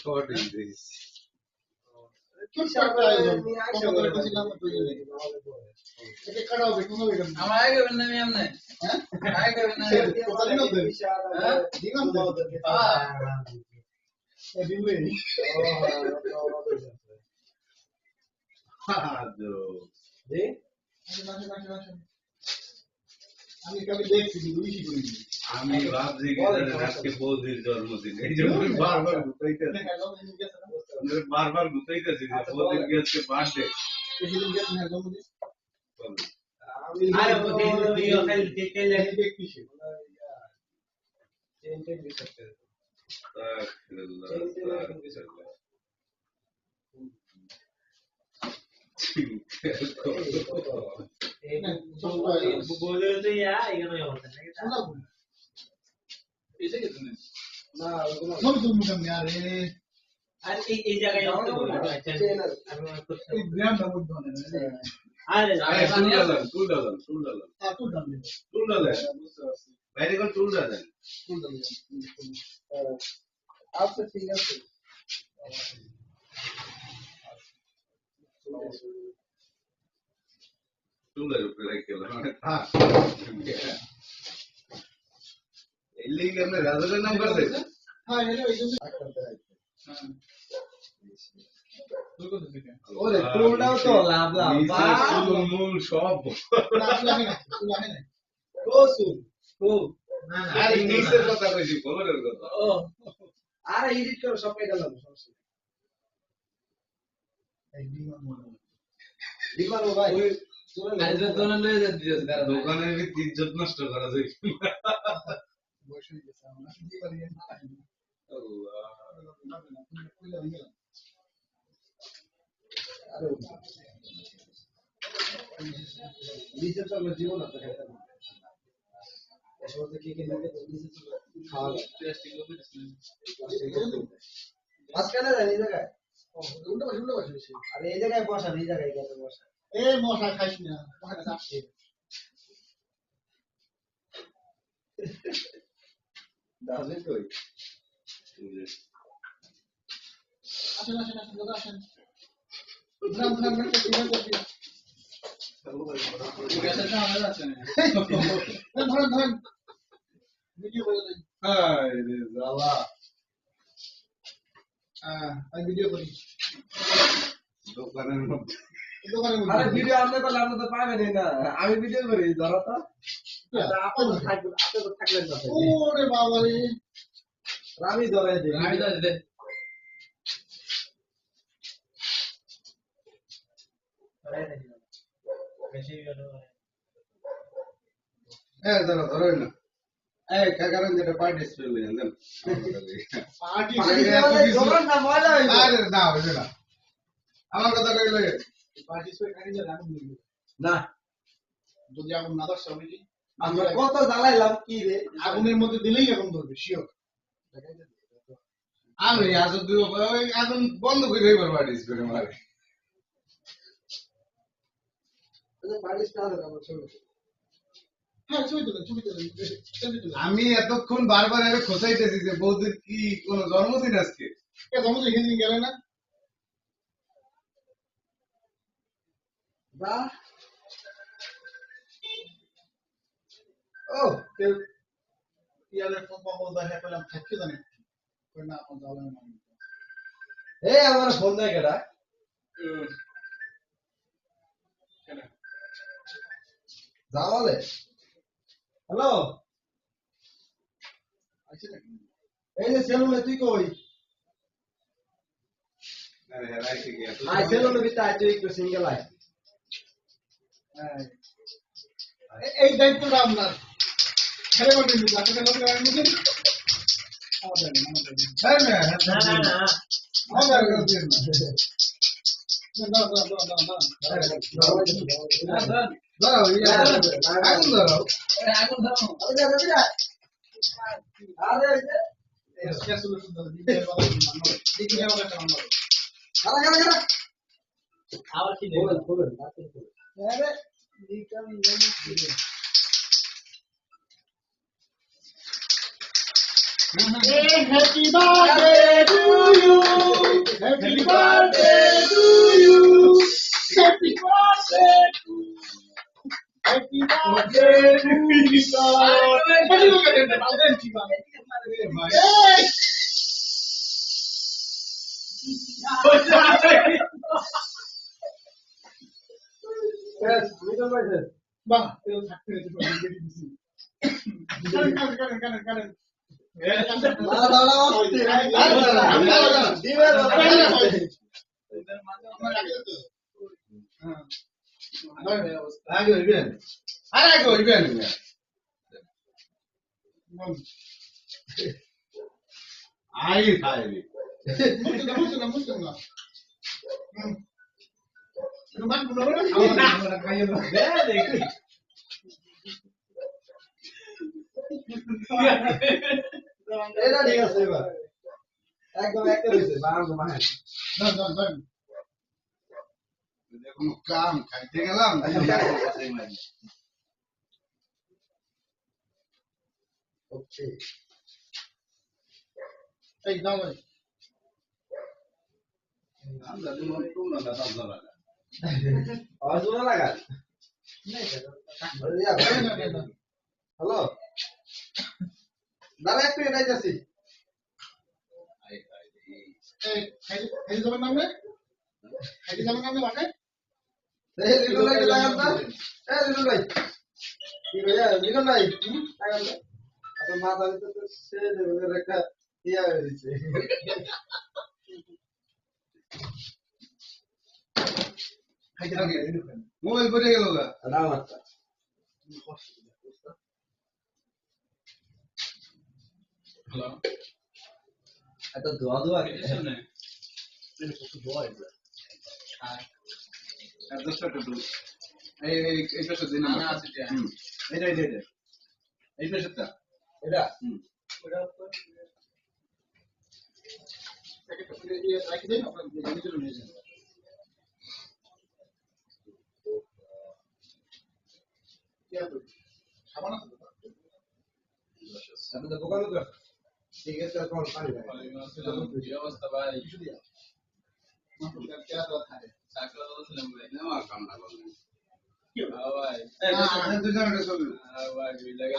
What is this? আমি ভাবছি আজকে বৌদির জন্মদিন এই জন্য বারবার ঘুরতেইতেছি বৌদির আজকে বার্থডে আচ্ছা ঠিক আছে চুলের উপরে রেখে এই লিগে আমরা রাজারের নাম্বার দেব হ্যাঁ এটা ওই জন্য ওরে টুলটাও তো লাভ মূল সব লাগে না কোসু ও না আরে ইংলিশের কথা কইছি বলার কথা ও আরে এডিট করে সব কেটে দাও সমস্যা এই দিমাগ ভাই আজ দোকানে লয়ে যাচ্ছি দোকানে ইজ্জত নষ্ট করা যায় বসে গেছে আমরা কি করি আল্লাহ আরে নিচে তো জীবন আছে এটা এসব কি কি লাগে নিচে তো খাওয়া প্লাস্টিক লোকে মাঝখানে যায় এই জায়গায় উল্টো বসে আরে এই জায়গায় বসা এই জায়গায় গেছে বসা এ মশা খাইস না ওখানে যাচ্ছে দাদা কই আসেন দাদা আসেন গ্রাম একটা দিন করবি গ্যাসের না আমাদের আছে না ধরেন ভিডিও করে দেই হায় রে জালা আমি ভিডিও করি দোকানের মধ্যে আরে ভিডিও আপনি করলে আপনি তো পাবেনই না আমি ভিডিও করি ধরো তো আপনি তো থাকলেন না ওরে বাবা রে রামি ধরে দে ধরো না এই কাকারন যেটা পার্টি স্প্রে লই আনলেন পার্টি স্প্রে না মজা হইছে আরে না হইছে না আমার কথা কইলে পার্টি স্প্রে খালি যা আগুন দিবি না যদি আগুন না ধরছে হবে কি আমরা কত জ্বালাইলাম কি রে আগুনের মধ্যে দিলেই আগুন ধরবে শিওর আমি আজ দুই আগুন বন্ধ করে এবার পার্টি স্প্রে মারে পার্টি স্প্রে না আমার ছবি আমি এতক্ষণ বারবার আরে খোঁচাইতেছি যে বৌদির কি কোন জন্মদিন আজকে জন্মদিন গেলে না ও কেউ ইয়ালের ফোন পাবো দেখা পেলাম থাকতে জানে না ফোন যাবে না এই আমার ফোন দেয় কেডা যাওয়ালে হ্যালো এই যে সেলুনে তুই কই আরে হেলাই কি আই সেলুনে ভিতরে আই তুই একটু সিঙ্গেল আই এই দায়িত্বটা আপনার ছেলে বলতে দিন আপনাকে লোক লাগাই দিন না আমাদের দিন দাও আগুন দাও আরে কে সলিউশন দাও দিতে হবে দেখি যাও একটা নাম্বার কারা আবার কি বলেন বলেন আরে নিকাম Happy birthday to you. Happy birthday to you. Happy birthday to you. Happy birthday to এটা ঠিক আছে এবার একদম একটা হইছে বারো মাস ধর কোনো কাম খাইতে গেলাম ওকে এই দাও ভাই আমরা যেমন তোমরা দাদা দাদা আওয়াজ না লাগা হ্যালো দাদা একটু এটাই যাচ্ছি এই এই যাবেন নামে এই যাবেন নামে বাটে এই লিটল ভাই লাগান না এই লিটল ভাই কি ভাইয়া লিটল ভাই লাগান না আপনার মাথা ভিতরে সে রেখা ইয়া হয়েছে মোবাইল পড়ে গেল গা দাও মাত্রা হ্যালো এটা দোয়া দোয়া কিছু নেই এটা কত দোয়া এটা আর দশটা টুটু এই পেশা দিন না আছে যে এটা এই পেশাটা এটা ওটা রাখি দেন আপনার নিজের নিয়ে যান সাবান আছে সামনে দোকানে তো ঠিক আছে কোন পানি কি অবস্থা ভাই কিছু দিয়া মাত্র কেরা তো থাকে চাকরা বলছিলাম ভাই আমার কাম না করলে ভাই এই দুজনটা চলবে ভাই দুই জায়গা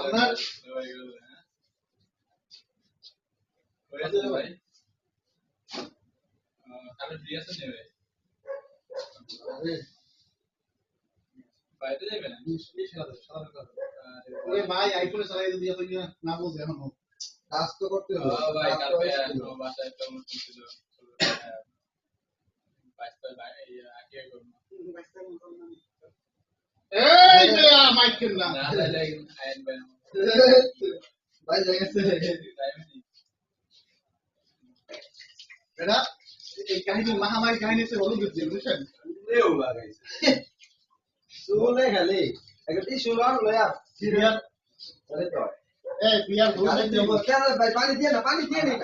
ভাই গেল হ্যাঁ কইছে ভাই কালে ফ্রি আছে নেবে বাইরে যাবে না ওরে ভাই আইফোনে চালাই যদি আপনি না বুঝে এখন কাজ তো করতে হবে ভাই কালকে বাসায় একটা অনুষ্ঠান ছিল বাইরে বাইরে আগে করব এই যে মাইক কিনলা না লাগে আইন ভাই ভাই জায়গাতে এটা এই কাহিনী মহামারী কাহিনীতে হলো বুঝছেন এও লাগাইছে শুনে খালি একটা টিস্যু লাগ লয়া সিরিয়াল আরে তো এই বিয়ার ভুল দেব কেন ভাই পানি দিয়ে না পানি দিয়ে না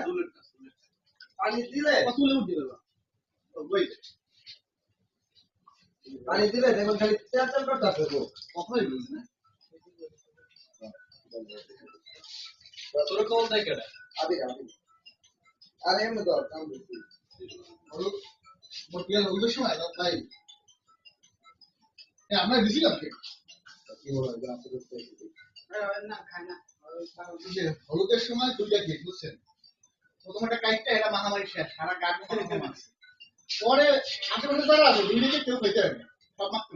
পানি দিলে কতলে উঠে দেব ওই পানি দিলে দেখুন খালি তেল তেল করতে হবে কতই বুঝ না তোর কোন থেকে আবে আরে এমনি তো কাম করছি হলো মোর বিয়ার হলো সময় ভাই আমরা দিছিলাম কি বলা যায় আপনি করতে না খানা হলুদের সময় দুইটা গেট বুঝছেন প্রথম একটা কাইটটা এটা মহামারী শেষ সারা গান মধ্যে কম আছে পরে আশেপাশে যারা আছে দুই দিকে কেউ পেতে পারবে সব মাত্র